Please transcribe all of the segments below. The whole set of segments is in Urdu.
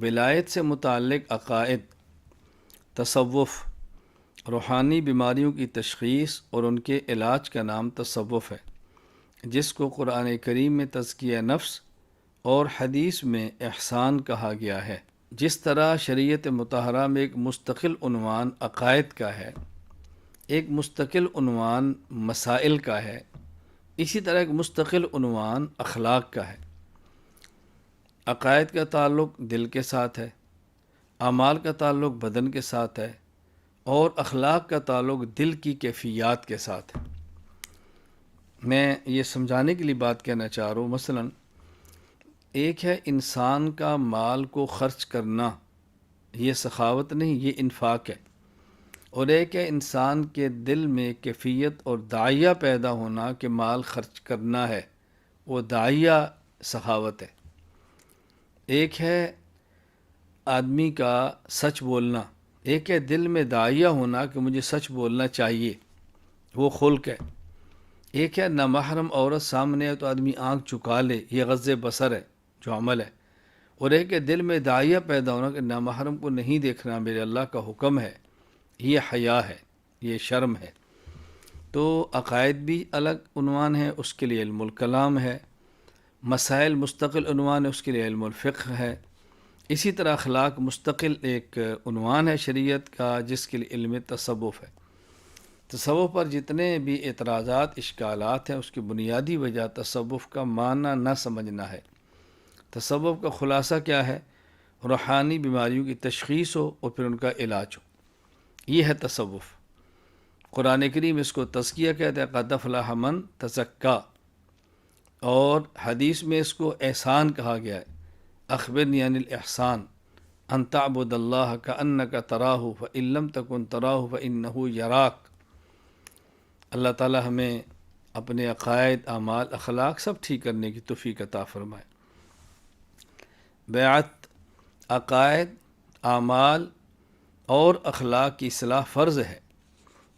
ولایت سے متعلق عقائد، تصوف، روحانی بیماریوں کی تشخیص اور ان کے علاج کا نام تصوف ہے، جس کو قرآن کریم میں تزکیہ نفس اور حدیث میں احسان کہا گیا ہے۔ جس طرح شریعت مطہرہ میں ایک مستقل عنوان عقائد کا ہے، ایک مستقل عنوان مسائل کا ہے، اسی طرح ایک مستقل عنوان اخلاق کا ہے۔ عقائد کا تعلق دل کے ساتھ ہے، اعمال کا تعلق بدن کے ساتھ ہے، اور اخلاق کا تعلق دل کی کیفیات کے ساتھ ہے۔ میں یہ سمجھانے کے لیے بات کہنا چاہ رہا ہوں، مثلاً ایک ہے انسان کا مال کو خرچ کرنا، یہ سخاوت نہیں، یہ انفاق ہے، اور ایک ہے انسان کے دل میں کیفیت اور داعیہ پیدا ہونا کہ مال خرچ کرنا ہے، وہ داعیہ سخاوت ہے۔ ایک ہے آدمی کا سچ بولنا، ایک ہے دل میں داعیہ ہونا کہ مجھے سچ بولنا چاہیے، وہ خلق ہے۔ ایک ہے نامحرم عورت سامنے ہے تو آدمی آنکھ چکا لے، یہ غض بصر ہے جو عمل ہے۔ اور ایک ہے دل میں داعیہ پیدا ہونا کہ نامحرم کو نہیں دیکھنا، میرے اللہ کا حکم ہے، یہ حیا ہے، یہ شرم ہے۔ تو عقائد بھی الگ عنوان ہے، اس کے لیے علم الکلام ہے۔ مسائل مستقل عنوان ہے، اس کے لیے علم الفقہ ہے۔ اسی طرح اخلاق مستقل ایک عنوان ہے شریعت کا، جس کے لیے علم تصوف ہے۔ تصوف پر جتنے بھی اعتراضات، اشکالات ہیں، اس کی بنیادی وجہ تصوف کا معنی نہ سمجھنا ہے۔ تصوف کا خلاصہ کیا ہے؟ روحانی بیماریوں کی تشخیص ہو اور پھر ان کا علاج ہو، یہ ہے تصوف۔ قرآن کریم اس کو تزکیہ کہتے ہیں، قد افلح من تزکا، اور حدیث میں اس کو احسان کہا گیا ہے، اخبرنی عن الاحسان ان تعبد اللہ کأنک تراہ فإن لم تکن تراہ فإنہ یراک۔ اللہ تعالی ہمیں اپنے عقائد، اعمال، اخلاق سب ٹھیک کرنے کی توفیق عطا فرمائے۔ بیعت، عقائد، اعمال اور اخلاق کی اصلاح فرض ہے،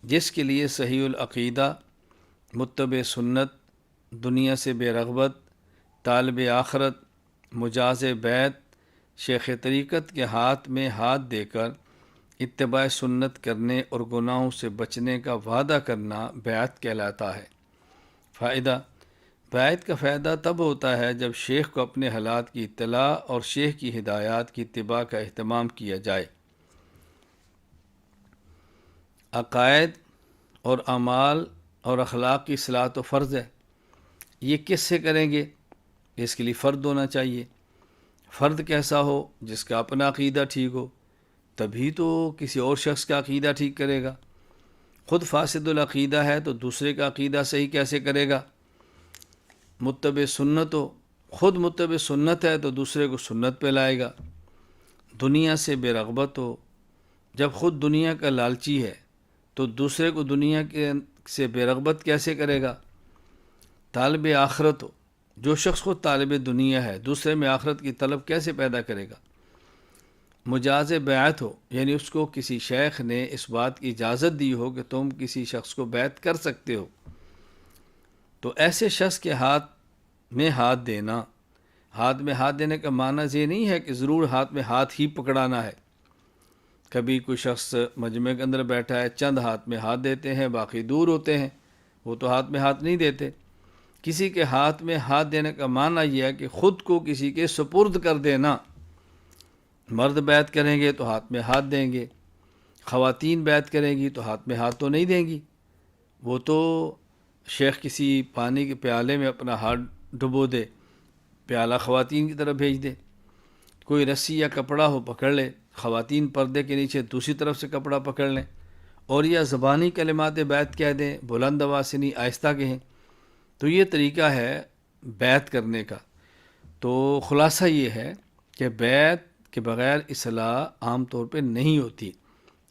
جس کے لیے صحیح العقیدہ، متبع سنت، دنیا سے بے رغبت، طالب آخرت، مجاز بیت، شیخ طریقت کے ہاتھ میں ہاتھ دے کر اتباع سنت کرنے اور گناہوں سے بچنے کا وعدہ کرنا بیعت کہلاتا ہے۔ فائدہ، بیعت کا فائدہ تب ہوتا ہے جب شیخ کو اپنے حالات کی اطلاع اور شیخ کی ہدایات کی اتباع کا اہتمام کیا جائے۔ عقائد اور اعمال اور اخلاق کی اصلاح تو فرض ہے، یہ کس سے کریں گے؟ اس کے لیے فرد ہونا چاہیے۔ فرد کیسا ہو؟ جس کا اپنا عقیدہ ٹھیک ہو، تبھی تو کسی اور شخص کا عقیدہ ٹھیک کرے گا۔ خود فاسد العقیدہ ہے تو دوسرے کا عقیدہ صحیح کیسے کرے گا؟ متبع سنت ہو، خود متبع سنت ہے تو دوسرے کو سنت پہ لائے گا۔ دنیا سے بے رغبت ہو، جب خود دنیا کا لالچی ہے تو دوسرے کو دنیا کے سے بے رغبت کیسے کرے گا؟ طالب آخرت ہو، جو شخص خود طالب دنیا ہے دوسرے میں آخرت کی طلب کیسے پیدا کرے گا؟ مجاز بیعت ہو، یعنی اس کو کسی شیخ نے اس بات کی اجازت دی ہو کہ تم کسی شخص کو بیعت کر سکتے ہو، تو ایسے شخص کے ہاتھ میں ہاتھ دینا، ہاتھ میں ہاتھ دینے کا معنی یہ نہیں ہے کہ ضرور ہاتھ میں ہاتھ ہی پکڑانا ہے۔ کبھی کوئی شخص مجمع کے اندر بیٹھا ہے، چند ہاتھ میں ہاتھ دیتے ہیں، باقی دور ہوتے ہیں، وہ تو ہاتھ میں ہاتھ نہیں دیتے۔ کسی کے ہاتھ میں ہاتھ دینے کا معنی یہ ہے کہ خود کو کسی کے سپرد کر دینا۔ مرد بیعت کریں گے تو ہاتھ میں ہاتھ دیں گے، خواتین بیعت کریں گی تو ہاتھ میں ہاتھ تو نہیں دیں گی، وہ تو شیخ کسی پانی کے پیالے میں اپنا ہاتھ ڈبو دے، پیالہ خواتین کی طرف بھیج دے۔ کوئی رسی یا کپڑا ہو پکڑ لے، خواتین پردے کے نیچے دوسری طرف سے کپڑا پکڑ لیں، اور یا زبانی کلمات بیعت کہہ دیں، بلند آواز سے نہیں، آہستہ کہیں، تو یہ طریقہ ہے بیعت کرنے کا۔ تو خلاصہ یہ ہے کہ بیعت کے بغیر اصلاح عام طور پہ نہیں ہوتی،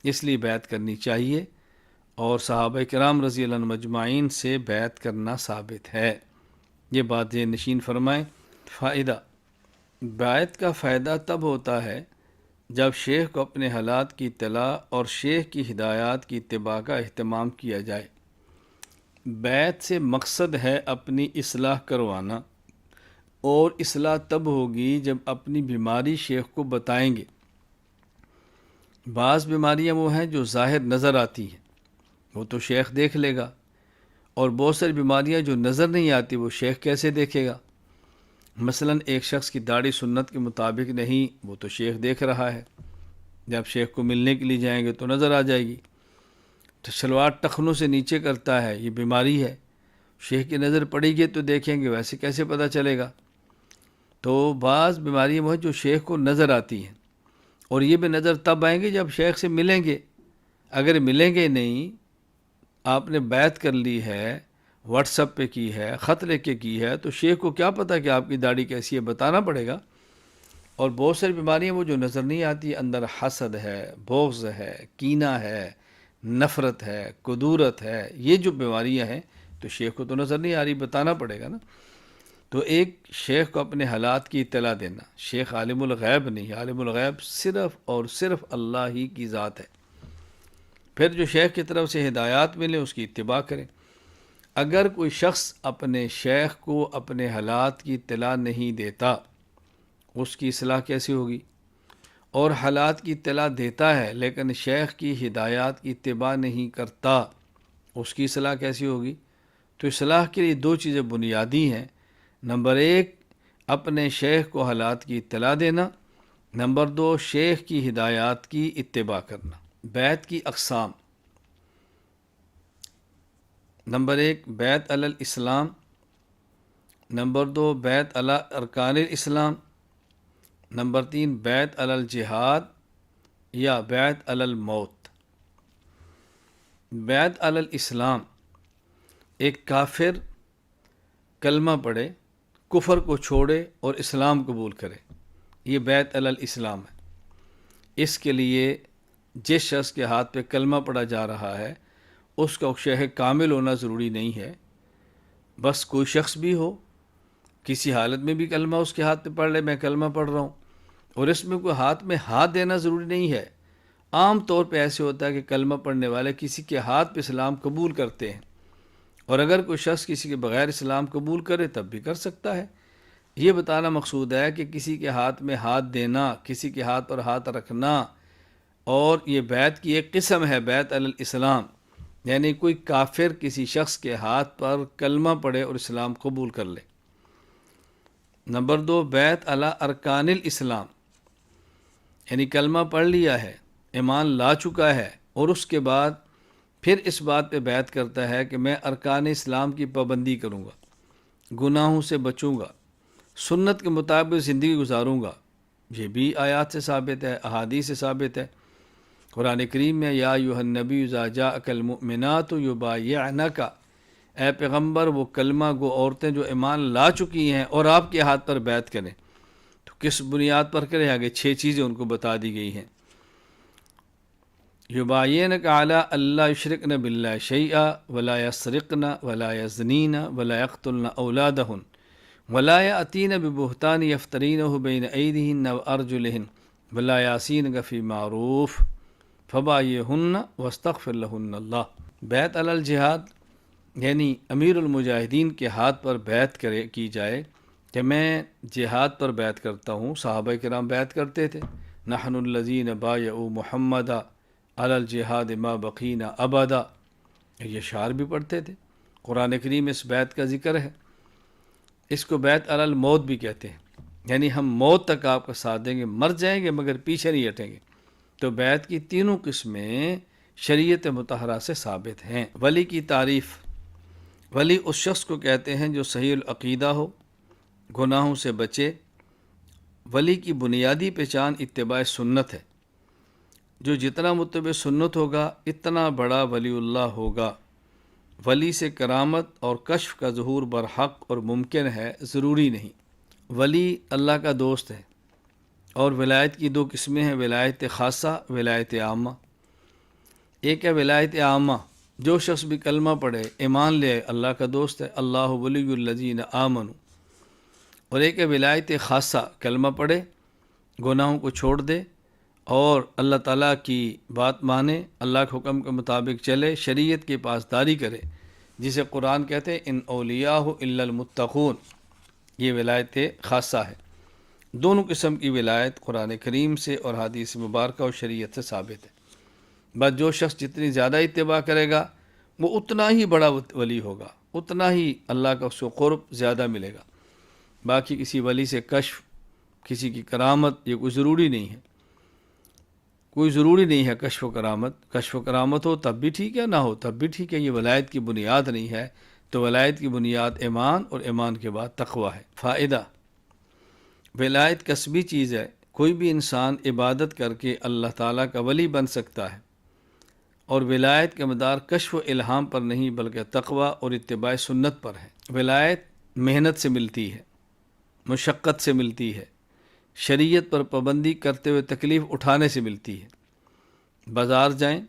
اس لیے بیعت کرنی چاہیے، اور صحابہ کرام رضی اللہ عنہم مجمعین سے بیعت کرنا ثابت ہے۔ یہ بات ذہن نشین فرمائیں۔ فائدہ، بیعت کا فائدہ تب ہوتا ہے جب شیخ کو اپنے حالات کی اطلاع اور شیخ کی ہدایات کی اتباع کا اہتمام کیا جائے۔ بیعت سے مقصد ہے اپنی اصلاح کروانا، اور اصلاح تب ہوگی جب اپنی بیماری شیخ کو بتائیں گے۔ بعض بیماریاں وہ ہیں جو ظاہر نظر آتی ہیں، وہ تو شیخ دیکھ لے گا، اور بہت ساری بیماریاں جو نظر نہیں آتی وہ شیخ کیسے دیکھے گا؟ مثلا ایک شخص کی داڑھی سنت کے مطابق نہیں، وہ تو شیخ دیکھ رہا ہے، جب شیخ کو ملنے کے لیے جائیں گے تو نظر آ جائے گی۔ تو شلوار ٹخنوں سے نیچے کرتا ہے، یہ بیماری ہے، شیخ کی نظر پڑے گی تو دیکھیں گے، ویسے کیسے پتہ چلے گا؟ تو بعض بیماریاں وہ ہیں جو شیخ کو نظر آتی ہیں، اور یہ بھی نظر تب آئیں گے جب شیخ سے ملیں گے۔ اگر ملیں گے نہیں، آپ نے بیعت کر لی ہے، واٹس ایپ پہ کی ہے، خط لکھ کے کی ہے، تو شیخ کو کیا پتہ کہ آپ کی داڑھی کیسی ہے؟ بتانا پڑے گا۔ اور بہت ساری بیماریاں وہ جو نظر نہیں آتی، اندر حسد ہے، بغض ہے، کینہ ہے، نفرت ہے، کدورت ہے، یہ جو بیماریاں ہیں تو شیخ کو تو نظر نہیں آ رہی، بتانا پڑے گا نا۔ تو ایک شیخ کو اپنے حالات کی اطلاع دینا، شیخ عالم الغیب نہیں، عالم الغیب صرف اور صرف اللہ ہی کی ذات ہے۔ پھر جو شیخ کی طرف سے ہدایات ملے اس کی اتباع کریں۔ اگر کوئی شخص اپنے شیخ کو اپنے حالات کی اطلاع نہیں دیتا، اس کی اصلاح کیسی ہوگی؟ اور حالات کی اطلاع دیتا ہے لیکن شیخ کی ہدایات کی اتباع نہیں کرتا، اس کی اصلاح کیسی ہوگی؟ تو اصلاح کے لیے دو چیزیں بنیادی ہیں۔ نمبر ایک، اپنے شیخ کو حالات کی اطلاع دینا۔ نمبر دو، شیخ کی ہدایات کی اتباع کرنا۔ بیعت کی اقسام: نمبر ایک، بیعت علی الاسلام۔ نمبر دو، بیعت علی ارکان الاسلام۔ نمبر تین، بیعت علی الجہاد یا بیعت علی الموت۔ بیعت علی الاسلام، ایک کافر کلمہ پڑھے، کفر کو چھوڑے اور اسلام قبول کرے، یہ بیعت علی الاسلام ہے۔ اس کے لیے جس شخص کے ہاتھ پہ کلمہ پڑھا جا رہا ہے اس کا شیخ کامل ہونا ضروری نہیں ہے، بس کوئی شخص بھی ہو، کسی حالت میں بھی کلمہ اس کے ہاتھ پہ پڑھ لے، میں کلمہ پڑھ رہا ہوں، اور اس میں کوئی ہاتھ میں ہاتھ دینا ضروری نہیں ہے۔ عام طور پہ ایسے ہوتا ہے کہ کلمہ پڑھنے والے کسی کے ہاتھ پہ اسلام قبول کرتے ہیں، اور اگر کوئی شخص کسی کے بغیر اسلام قبول کرے تب بھی کر سکتا ہے۔ یہ بتانا مقصود ہے کہ کسی کے ہاتھ میں ہاتھ دینا، کسی کے ہاتھ پر ہاتھ رکھنا، اور یہ بیعت کی ایک قسم ہے، بیعت علی الاسلام، یعنی کوئی کافر کسی شخص کے ہاتھ پر کلمہ پڑھے اور اسلام قبول کر لے۔ نمبر دو، بیعت علی ارکان الاسلام، یعنی کلمہ پڑھ لیا ہے، ایمان لا چکا ہے، اور اس کے بعد پھر اس بات پہ بیعت کرتا ہے کہ میں ارکان اسلام کی پابندی کروں گا، گناہوں سے بچوں گا، سنت کے مطابق زندگی گزاروں گا۔ یہ بھی آیات سے ثابت ہے، احادیث سے ثابت ہے۔ قرآن کریم میں یا ایھا النبی اذا جاءک المؤمنات یبایعنک، اے پیغمبر وہ کلمہ گو عورتیں جو ایمان لا چکی ہیں اور آپ کے ہاتھ پر بیعت کریں، تو کس بنیاد پر کریں؟ آگے 6 چیزیں ان کو بتا دی گئی ہیں۔ یبایعنک علی اللہ یشرکن باللہ شیئا ولا یسرقن ولا یزنین ولا یقتلن اولادہن ولا یأتین ببہتان یفترینہ بین ایدیہن وارجلہن ولا یعصینک فی معروف فبایعہن واستغفر لہن اللہ۔ بیعت علی الجہاد، یعنی امیر المجاہدین کے ہاتھ پر بیعت کی جائے کہ میں جہاد پر بیعت کرتا ہوں۔ صحابہ کرام بیعت کرتے تھے، نحن الذین بایعوا محمدا علی الجہاد ما بقینا ابدا، یہ اشعار بھی پڑھتے تھے۔ قرآن کریم میں اس بیعت کا ذکر ہے۔ اس کو بیعت علی الموت بھی کہتے ہیں، یعنی ہم موت تک آپ کا ساتھ دیں گے، مر جائیں گے مگر پیچھے نہیں ہٹیں گے۔ تو بیعت کی تینوں قسمیں شریعت مطہرہ سے ثابت ہیں۔ ولی کی تعریف: ولی اس شخص کو کہتے ہیں جو صحیح العقیدہ ہو، گناہوں سے بچے۔ ولی کی بنیادی پہچان اتباع سنت ہے، جو جتنا متبع سنت ہوگا اتنا بڑا ولی اللہ ہوگا۔ ولی سے کرامت اور کشف کا ظہور برحق اور ممکن ہے، ضروری نہیں۔ ولی اللہ کا دوست ہے، اور ولایت کی 2 قسمیں ہیں، ولایت خاصہ، ولایت عامہ۔ ایک ہے ولایت عامہ، جو شخص بھی کلمہ پڑھے، ایمان لے، اللہ کا دوست ہے، اللہ ولی الذین آمنوا۔ اور ایک ہے ولایت خاصہ، کلمہ پڑھے، گناہوں کو چھوڑ دے اور اللہ تعالیٰ کی بات مانے، اللہ کے حکم کے مطابق چلے، شریعت کی پاسداری کرے، جسے قرآن کہتے ہیں ان اولیاء الا المتقون، یہ ولایت خاصہ ہے۔ دونوں قسم کی ولایت قرآن کریم سے اور حدیث مبارکہ اور شریعت سے ثابت ہے۔ بس جو شخص جتنی زیادہ اتباع کرے گا وہ اتنا ہی بڑا ولی ہوگا، اتنا ہی اللہ کا اس کو قرب زیادہ ملے گا۔ باقی کسی ولی سے کشف، کسی کی کرامت، یہ کوئی ضروری نہیں ہے، کوئی ضروری نہیں ہے کشف و کرامت۔ کشف و کرامت ہو تب بھی ٹھیک ہے، نہ ہو تب بھی ٹھیک ہے، یہ ولایت کی بنیاد نہیں ہے۔ تو ولایت کی بنیاد ایمان، اور ایمان کے بعد تقوی ہے۔ فائدہ: ولایت کسبی چیز ہے، کوئی بھی انسان عبادت کر کے اللہ تعالیٰ کا ولی بن سکتا ہے، اور ولایت کا مدار کشف و الہام پر نہیں بلکہ تقوی اور اتباع سنت پر ہے۔ ولایت محنت سے ملتی ہے، مشقت سے ملتی ہے، شریعت پر پابندی کرتے ہوئے تکلیف اٹھانے سے ملتی ہے۔ بازار جائیں،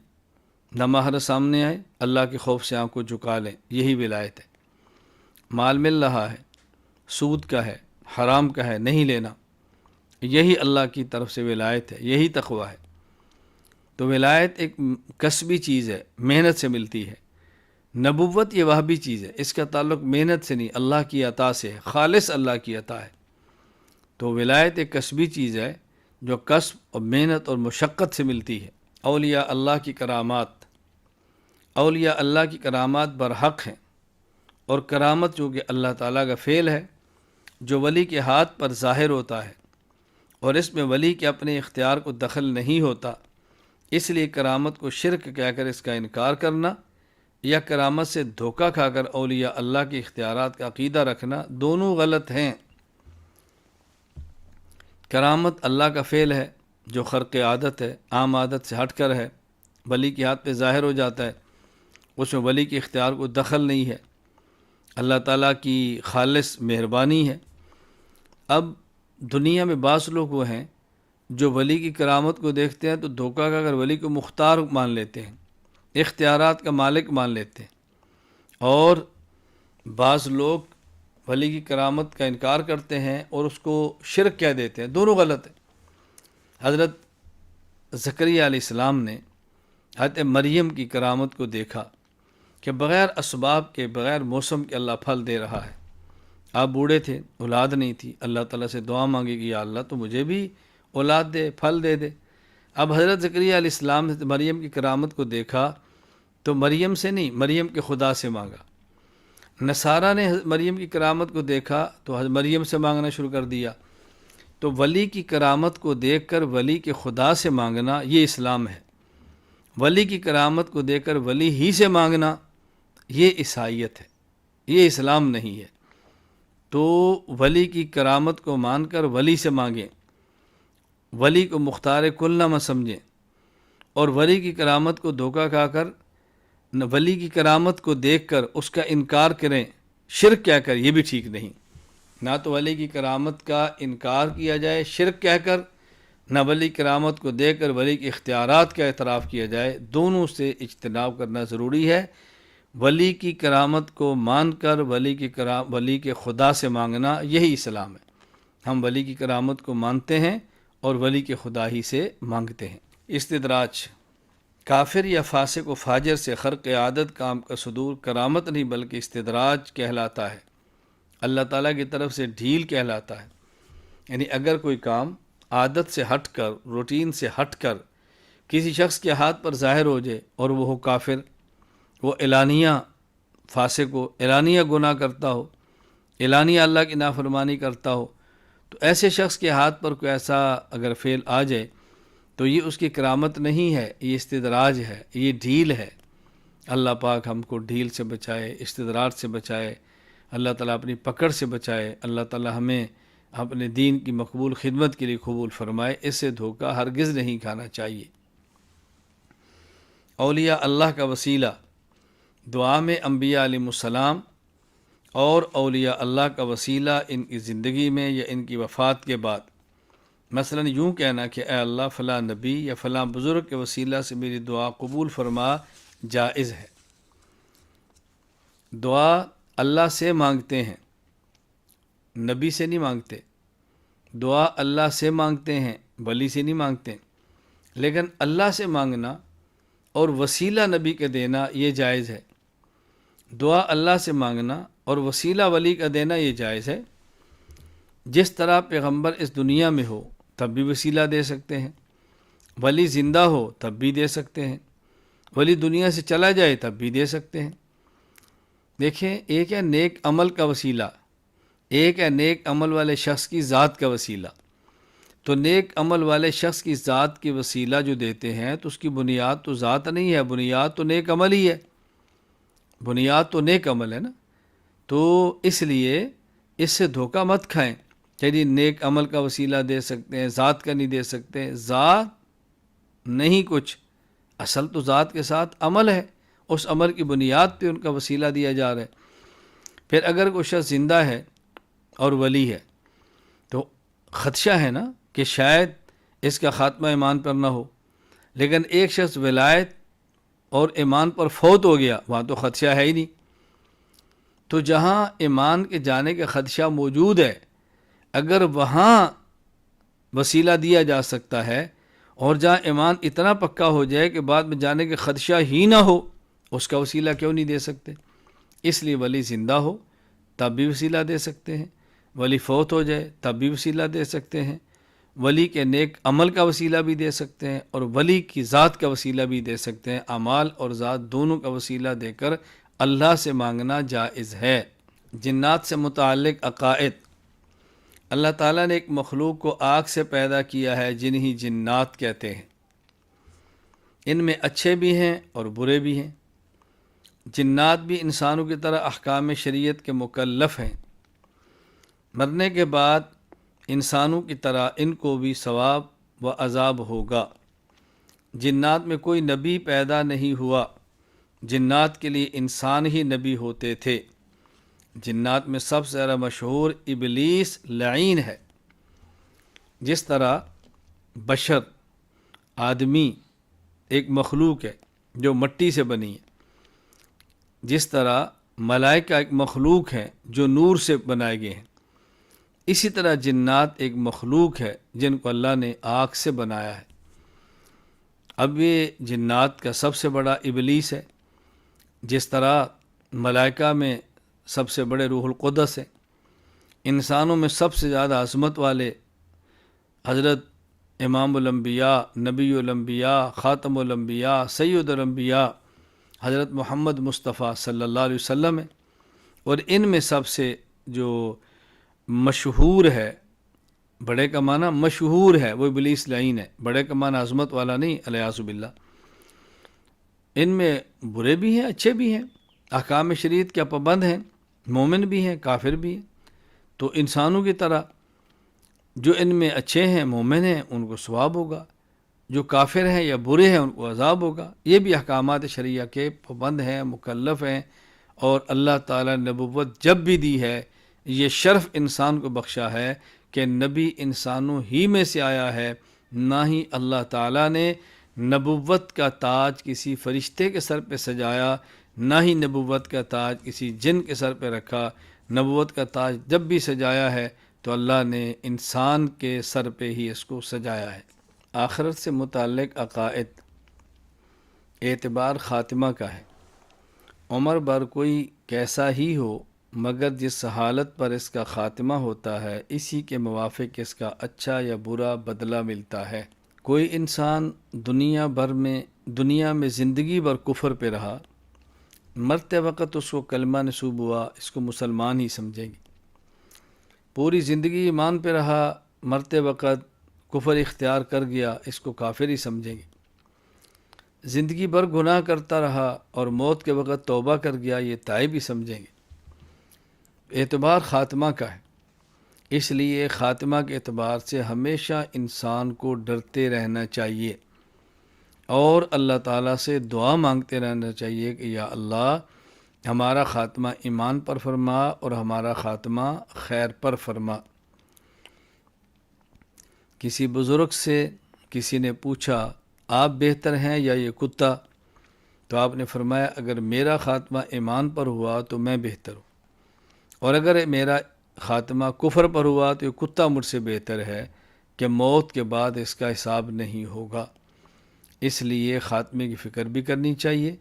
نامحرم سامنے آئے، اللہ کے خوف سے آنکھ کو جھکا لیں، یہی ولایت ہے۔ مال مل رہا ہے، سود کا ہے، حرام کا ہے، نہیں لینا، یہی اللہ کی طرف سے ولایت ہے، یہی تقوی ہے۔ تو ولایت ایک کسبی چیز ہے، محنت سے ملتی ہے۔ نبوت یہ وہ بھی چیز ہے، اس کا تعلق محنت سے نہیں، اللہ کی عطا سے ہے، خالص اللہ کی عطا ہے۔ تو ولایت ایک کسبی چیز ہے جو کسب اور محنت اور مشقت سے ملتی ہے۔ اولیاء اللہ کی کرامات، اولیاء اللہ کی کرامات برحق ہیں، اور کرامت چونکہ اللہ تعالیٰ کا فعل ہے جو ولی کے ہاتھ پر ظاہر ہوتا ہے، اور اس میں ولی کے اپنے اختیار کو دخل نہیں ہوتا، اس لیے کرامت کو شرک کہہ کر اس کا انکار کرنا یا کرامت سے دھوکہ کھا کر اولیاء اللہ کے اختیارات کا عقیدہ رکھنا دونوں غلط ہیں۔ کرامت اللہ کا فعل ہے جو خرق عادت ہے، عام عادت سے ہٹ کر ہے، ولی کے ہاتھ پہ ظاہر ہو جاتا ہے، اس میں ولی کے اختیار کو دخل نہیں ہے، اللہ تعالیٰ کی خالص مہربانی ہے۔ اب دنیا میں بعض لوگ وہ ہیں جو ولی کی کرامت کو دیکھتے ہیں تو دھوکہ کھا کر ولی کو مختار مان لیتے ہیں، اختیارات کا مالک مان لیتے ہیں، اور بعض لوگ ولی کی کرامت کا انکار کرتے ہیں اور اس کو شرک کہہ دیتے ہیں، دونوں غلط ہیں۔ حضرت زکریا علیہ السلام نے حضرت مریم کی کرامت کو دیکھا کہ بغیر اسباب کے، بغیر موسم کے اللہ پھل دے رہا ہے۔ آپ بوڑھے تھے، اولاد نہیں تھی، اللہ تعالیٰ سے دعا مانگی کہ یا اللہ تو مجھے بھی اولاد دے، پھل دے دے۔ اب حضرت زکریا علیہ السلام نے مریم کی کرامت کو دیکھا تو مریم سے نہیں، مریم کے خدا سے مانگا۔ نصارہ نے مریم کی کرامت کو دیکھا تو مریم سے مانگنا شروع کر دیا۔ تو ولی کی کرامت کو دیکھ کر ولی کے خدا سے مانگنا یہ اسلام ہے، ولی کی کرامت کو دیکھ کر ولی ہی سے مانگنا یہ عیسائیت ہے، یہ اسلام نہیں ہے۔ تو ولی کی کرامت کو مان کر ولی سے مانگیں، ولی کو مختار کل نہ سمجھیں، اور ولی کی کرامت کو دھوکہ کھا کر ولی کی کرامت کو دیکھ کر اس کا انکار کریں، شرک کہہ کر، یہ بھی ٹھیک نہیں۔ نہ تو ولی کی کرامت کا انکار کیا جائے شرک کہہ کر، نہ ولی کرامت کو دیکھ کر ولی کے اختیارات کا اعتراف کیا جائے، دونوں سے اجتناب کرنا ضروری ہے۔ ولی کی کرامت کو مان کر ولی کے خدا سے مانگنا یہی اسلام ہے۔ ہم ولی کی کرامت کو مانتے ہیں اور ولی کے خدا ہی سے مانگتے ہیں۔ استدراج: کافر یا فاسق و فاجر سے خرق عادت کام کا صدور کرامت نہیں بلکہ استدراج کہلاتا ہے، اللہ تعالیٰ کی طرف سے ڈھیل کہلاتا ہے۔ یعنی اگر کوئی کام عادت سے ہٹ کر، روٹین سے ہٹ کر کسی شخص کے ہاتھ پر ظاہر ہو جائے اور وہ ہو کافر، وہ اعلانیہ فاسق ہو، اعلانیہ گناہ کرتا ہو، اعلانیہ اللہ کی نافرمانی کرتا ہو، تو ایسے شخص کے ہاتھ پر کوئی ایسا اگر فعل آ جائے تو یہ اس کی کرامت نہیں ہے، یہ استدراج ہے، یہ ڈھیل ہے۔ اللہ پاک ہم کو ڈھیل سے بچائے، استدراج سے بچائے، اللہ تعالیٰ اپنی پکڑ سے بچائے، اللہ تعالیٰ ہمیں اپنے دین کی مقبول خدمت کے لیے قبول فرمائے، اس سے دھوکہ ہرگز نہیں کھانا چاہیے۔ اولیاء اللہ کا وسیلہ: دعا میں انبیاء علیہ السلام اور اولیاء اللہ کا وسیلہ ان کی زندگی میں یا ان کی وفات کے بعد، مثلا یوں کہنا کہ اے اللہ فلاں نبی یا فلاں بزرگ کے وسیلہ سے میری دعا قبول فرما، جائز ہے۔ دعا اللہ سے مانگتے ہیں، نبی سے نہیں مانگتے۔ دعا اللہ سے مانگتے ہیں، ولی سے نہیں مانگتے، لیکن اللہ سے مانگنا اور وسیلہ نبی کا دینا یہ جائز ہے۔ دعا اللہ سے مانگنا اور وسیلہ ولی کا دینا یہ جائز ہے، جس طرح پیغمبر اس دنیا میں ہو تب بھی وسیلہ دے سکتے ہیں، ولی زندہ ہو تب بھی دے سکتے ہیں، ولی دنیا سے چلا جائے تب بھی دے سکتے ہیں۔ دیکھیں، ایک ہے نیک عمل کا وسیلہ، ایک ہے نیک عمل والے شخص کی ذات کا وسیلہ۔ تو نیک عمل والے شخص کی ذات کی وسیلہ جو دیتے ہیں تو اس کی بنیاد تو ذات نہیں ہے، بنیاد تو نیک عمل ہی ہے، بنیاد تو نیک عمل ہے نا۔ تو اس لیے اس سے دھوکہ مت کھائیں کہ جی نیک عمل کا وسیلہ دے سکتے ہیں، ذات کا نہیں دے سکتے۔ ذات نہیں کچھ، اصل تو ذات کے ساتھ عمل ہے، اس عمل کی بنیاد پہ ان کا وسیلہ دیا جا رہا ہے۔ پھر اگر کوئی شخص زندہ ہے اور ولی ہے تو خدشہ ہے نا کہ شاید اس کا خاتمہ ایمان پر نہ ہو، لیکن ایک شخص ولایت اور ایمان پر فوت ہو گیا، وہاں تو خدشہ ہے ہی نہیں۔ تو جہاں ایمان کے جانے کا خدشہ موجود ہے، اگر وہاں وسیلہ دیا جا سکتا ہے، اور جہاں ایمان اتنا پکا ہو جائے کہ بعد میں جانے کا خدشہ ہی نہ ہو، اس کا وسیلہ کیوں نہیں دے سکتے؟ اس لیے ولی زندہ ہو تب بھی وسیلہ دے سکتے ہیں، ولی فوت ہو جائے تب بھی وسیلہ دے سکتے ہیں، ولی کے نیک عمل کا وسیلہ بھی دے سکتے ہیں، اور ولی کی ذات کا وسیلہ بھی دے سکتے ہیں۔ اعمال اور ذات دونوں کا وسیلہ دے کر اللہ سے مانگنا جائز ہے۔ جنات سے متعلق عقائد۔ اللہ تعالیٰ نے ایک مخلوق کو آگ سے پیدا کیا ہے جنہیں جنات کہتے ہیں۔ ان میں اچھے بھی ہیں اور برے بھی ہیں۔ جنات بھی انسانوں کی طرح احکام شریعت کے مکلف ہیں۔ مرنے کے بعد انسانوں کی طرح ان کو بھی ثواب و عذاب ہوگا۔ جنات میں کوئی نبی پیدا نہیں ہوا، جنات کے لیے انسان ہی نبی ہوتے تھے۔ جنات میں سب سے زیادہ مشہور ابلیس لعین ہے۔ جس طرح بشر آدمی ایک مخلوق ہے جو مٹی سے بنی ہے، جس طرح ملائکہ ایک مخلوق ہے جو نور سے بنائے گئے ہیں، اسی طرح جنات ایک مخلوق ہے جن کو اللہ نے آگ سے بنایا ہے۔ اب یہ جنات کا سب سے بڑا ابلیس ہے، جس طرح ملائکہ میں سب سے بڑے روح القدس ہیں، انسانوں میں سب سے زیادہ عظمت والے حضرت امام الانبیاء، نبی الانبیاء، خاتم الانبیاء، سید الانبیاء حضرت محمد مصطفیٰ صلی اللہ علیہ وسلم ہے۔ اور ان میں سب سے جو مشہور ہے، بڑے کا معنی مشہور ہے، وہ ابلیس لعین ہے۔ بڑے کا معنی عظمت والا نہیں، الیاذ باللہ۔ ان میں برے بھی ہیں، اچھے بھی ہیں، احکام شریعت کے پابند ہیں، مومن بھی ہیں، کافر بھی ہیں۔ تو انسانوں کی طرح جو ان میں اچھے ہیں، مومن ہیں، ان کو ثواب ہوگا، جو کافر ہیں یا برے ہیں ان کو عذاب ہوگا۔ یہ بھی احکامات شریعہ کے پابند ہیں، مکلف ہیں، اور اللہ تعالیٰ نے نبوت جب بھی دی ہے، یہ شرف انسان کو بخشا ہے کہ نبی انسانوں ہی میں سے آیا ہے، نہ ہی اللہ تعالیٰ نے نبوت کا تاج کسی فرشتے کے سر پہ سجایا، نہ ہی نبوت کا تاج کسی جن کے سر پہ رکھا۔ نبوت کا تاج جب بھی سجایا ہے تو اللہ نے انسان کے سر پہ ہی اس کو سجایا ہے۔ آخرت سے متعلق عقائد۔ اعتبار خاتمہ کا ہے۔ عمر بھر کوئی کیسا ہی ہو، مگر جس حالت پر اس کا خاتمہ ہوتا ہے اسی کے موافق اس کا اچھا یا برا بدلہ ملتا ہے۔ کوئی انسان دنیا میں زندگی بھر کفر پہ رہا، مرتے وقت اس کو کلمہ نصوب ہوا، اس کو مسلمان ہی سمجھیں گے۔ پوری زندگی ایمان پہ رہا، مرتے وقت کفر اختیار کر گیا، اس کو کافر ہی سمجھیں گے۔ زندگی بھر گناہ کرتا رہا اور موت کے وقت توبہ کر گیا، یہ تائب ہی سمجھیں گے۔ اعتبار خاتمہ کا ہے، اس لیے خاتمہ کے اعتبار سے ہمیشہ انسان کو ڈرتے رہنا چاہیے اور اللہ تعالیٰ سے دعا مانگتے رہنا چاہیے کہ یا اللہ ہمارا خاتمہ ایمان پر فرما اور ہمارا خاتمہ خیر پر فرما۔ کسی بزرگ سے کسی نے پوچھا آپ بہتر ہیں یا یہ کتا؟ تو آپ نے فرمایا اگر میرا خاتمہ ایمان پر ہوا تو میں بہتر ہوں، اور اگر میرا خاتمہ کفر پر ہوا تو یہ کتا مجھ سے بہتر ہے کہ موت کے بعد اس کا حساب نہیں ہوگا۔ اس لیے خاتمے کی فکر بھی کرنی چاہیے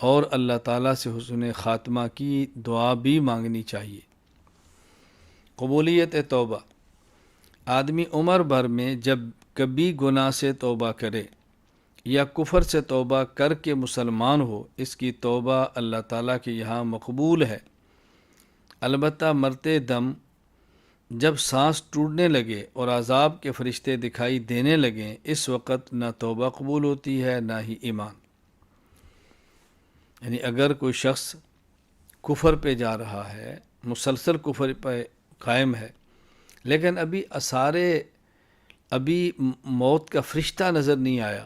اور اللہ تعالیٰ سے حسن خاتمہ کی دعا بھی مانگنی چاہیے۔ قبولیت توبہ۔ آدمی عمر بھر میں جب کبھی گناہ سے توبہ کرے یا کفر سے توبہ کر کے مسلمان ہو، اس کی توبہ اللہ تعالیٰ کے یہاں مقبول ہے۔ البتہ مرتے دم جب سانس ٹوٹنے لگے اور عذاب کے فرشتے دکھائی دینے لگیں، اس وقت نہ توبہ قبول ہوتی ہے نہ ہی ایمان۔ یعنی اگر کوئی شخص کفر پہ جا رہا ہے، مسلسل کفر پہ قائم ہے، لیکن ابھی موت کا فرشتہ نظر نہیں آیا،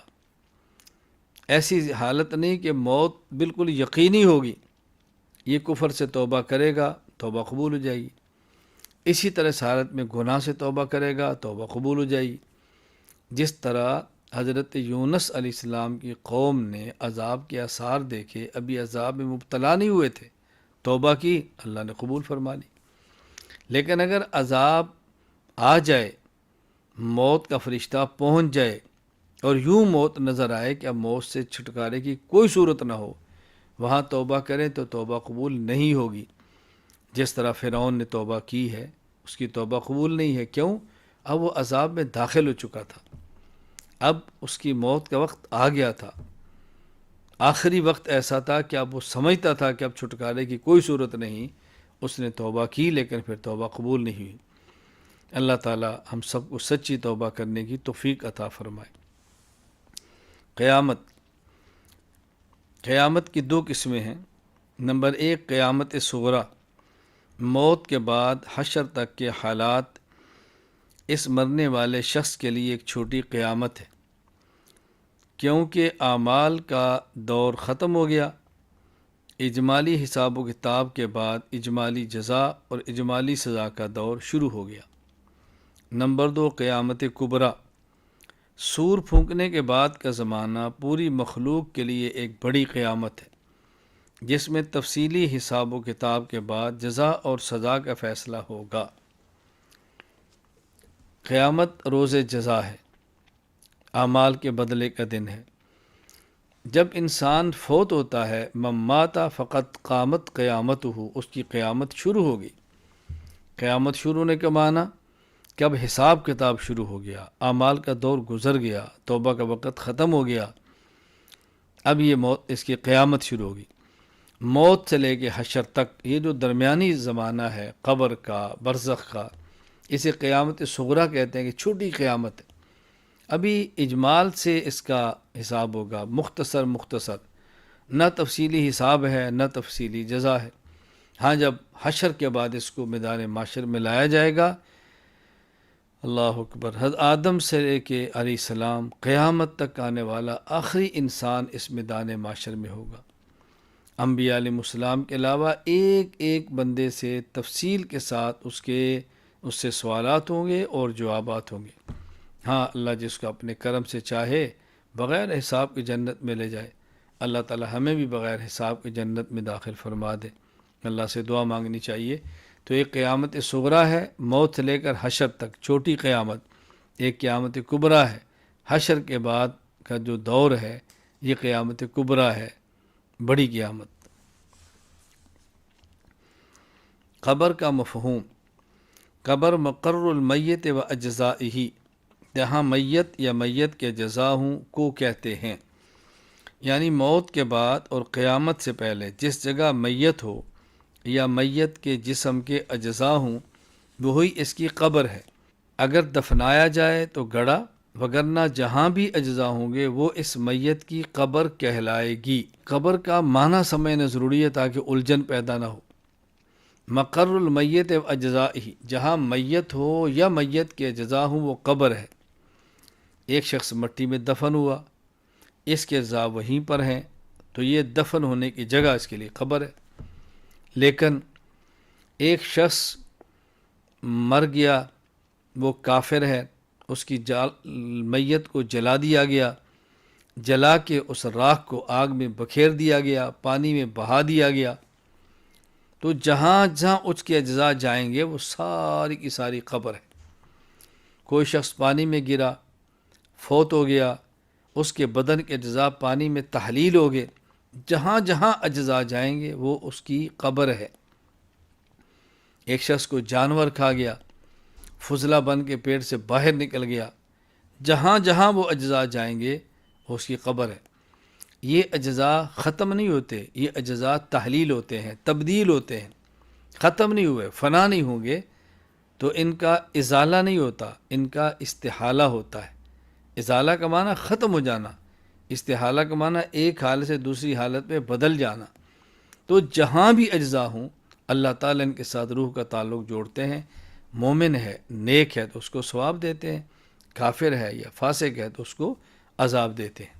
ایسی حالت نہیں کہ موت بالکل یقینی ہوگی، یہ کفر سے توبہ کرے گا توبہ قبول ہو جائے گی۔ اسی طرح اس حالت میں گناہ سے توبہ کرے گا توبہ قبول ہو جائے گی۔ جس طرح حضرت یونس علیہ السلام کی قوم نے عذاب کے آثار دیکھے، ابھی عذاب میں مبتلا نہیں ہوئے تھے، توبہ کی، اللہ نے قبول فرما لی۔ لیکن اگر عذاب آ جائے، موت کا فرشتہ پہنچ جائے اور یوں موت نظر آئے کہ اب موت سے چھٹکارے کی کوئی صورت نہ ہو، وہاں توبہ کریں تو توبہ قبول نہیں ہوگی۔ جس طرح فرعون نے توبہ کی ہے، اس کی توبہ قبول نہیں ہے۔ کیوں؟ اب وہ عذاب میں داخل ہو چکا تھا، اب اس کی موت کا وقت آ گیا تھا، آخری وقت ایسا تھا کہ اب وہ سمجھتا تھا کہ اب چھٹکارے کی کوئی صورت نہیں، اس نے توبہ کی لیکن پھر توبہ قبول نہیں ہوئی۔ اللہ تعالی ہم سب کو سچی توبہ کرنے کی توفیق عطا فرمائے۔ قیامت کی دو قسمیں ہیں۔ نمبر 1، قیامت صغریٰ، موت کے بعد حشر تک کے حالات۔ اس مرنے والے شخص کے لیے ایک چھوٹی قیامت ہے، کیونکہ اعمال کا دور ختم ہو گیا۔ اجمالی حساب و کتاب کے بعد اجمالی جزا اور اجمالی سزا کا دور شروع ہو گیا۔ نمبر 2، قیامت کبریٰ، سور پھونکنے کے بعد کا زمانہ پوری مخلوق کے لیے ایک بڑی قیامت ہے، جس میں تفصیلی حساب و کتاب کے بعد جزا اور سزا کا فیصلہ ہوگا۔ قیامت روز جزا ہے، اعمال کے بدلے کا دن ہے۔ جب انسان فوت ہوتا ہے، من مات فقط قامت قیامت ہو، اس کی قیامت شروع ہوگی۔ قیامت شروع ہونے کا معنی کہ اب حساب کتاب شروع ہو گیا، اعمال کا دور گزر گیا، توبہ کا وقت ختم ہو گیا، اب یہ موت، اس کی قیامت شروع ہوگی۔ موت سے لے کے حشر تک یہ جو درمیانی زمانہ ہے، قبر کا، برزخ کا، اسے قیامت صغریٰ کہتے ہیں کہ چھوٹی قیامت ہے۔ ابھی اجمال سے اس کا حساب ہوگا، مختصر نہ تفصیلی حساب ہے نہ تفصیلی جزا ہے۔ ہاں، جب حشر کے بعد اس کو میدان معاشر میں لایا جائے گا، اللہ اکبر، حضرت آدم سے لے کے علیہ السلام قیامت تک آنے والا آخری انسان اس میدان معاشر میں ہوگا۔ انبیاء علیہ السلام کے علاوہ ایک ایک بندے سے تفصیل کے ساتھ اس سے سوالات ہوں گے اور جوابات ہوں گے۔ ہاں، اللہ جس کو اپنے کرم سے چاہے بغیر حساب کی جنت میں لے جائے، اللہ تعالی ہمیں بھی بغیر حساب کی جنت میں داخل فرما دے۔ اللہ سے دعا مانگنی چاہیے۔ تو ایک قیامت صغریٰ ہے، موت سے لے کر حشر تک چھوٹی قیامت، ایک قیامت کبریٰ ہے، حشر کے بعد کا جو دور ہے یہ قیامت کبریٰ ہے، بڑی قیامت۔ قبر کا مفہوم، قبر مقر المیت و اجزائہ، جہاں میت یا میت کے اجزاء ہوں کو کہتے ہیں۔ یعنی موت کے بعد اور قیامت سے پہلے جس جگہ میت ہو یا میت کے جسم کے اجزاء ہوں، وہی اس کی قبر ہے۔ اگر دفنایا جائے تو گڑھا، وگرنہ جہاں بھی اجزاء ہوں گے وہ اس میت کی قبر کہلائے گی۔ قبر کا معنی سمجھنا ضروری ہے تاکہ الجھن پیدا نہ ہو۔ مقر المیت و اجزائہ، جہاں میت ہو یا میت کے اجزاء ہوں وہ قبر ہے۔ ایک شخص مٹی میں دفن ہوا، اس کے اجزاء وہیں پر ہیں، تو یہ دفن ہونے کی جگہ اس کے لیے قبر ہے۔ لیکن ایک شخص مر گیا، وہ کافر ہے، اس کی میت کو جلا دیا گیا، جلا کے اس راکھ کو آگ میں بکھیر دیا گیا، پانی میں بہا دیا گیا، تو جہاں جہاں اس کے اجزاء جائیں گے وہ ساری کی ساری قبر ہے۔ کوئی شخص پانی میں گرا، فوت ہو گیا، اس کے بدن کے اجزاء پانی میں تحلیل ہو گئے، جہاں جہاں اجزاء جائیں گے وہ اس کی قبر ہے۔ ایک شخص کو جانور کھا گیا، فضلہ بن کے پیٹ سے باہر نکل گیا، جہاں جہاں وہ اجزاء جائیں گے وہ اس کی قبر ہے۔ یہ اجزاء ختم نہیں ہوتے، یہ اجزاء تحلیل ہوتے ہیں، تبدیل ہوتے ہیں، ختم نہیں ہوئے، فنا نہیں ہوں گے، تو ان کا ازالہ نہیں ہوتا، ان کا استحالہ ہوتا ہے۔ ازالہ کا معنی ختم ہو جانا، استحالہ کا معنی ایک حالت سے دوسری حالت میں بدل جانا۔ تو جہاں بھی اجزاء ہوں اللہ تعالیٰ ان کے ساتھ روح کا تعلق جوڑتے ہیں۔ مومن ہے، نیک ہے تو اس کو ثواب دیتے ہیں، کافر ہے یا فاسق ہے تو اس کو عذاب دیتے ہیں۔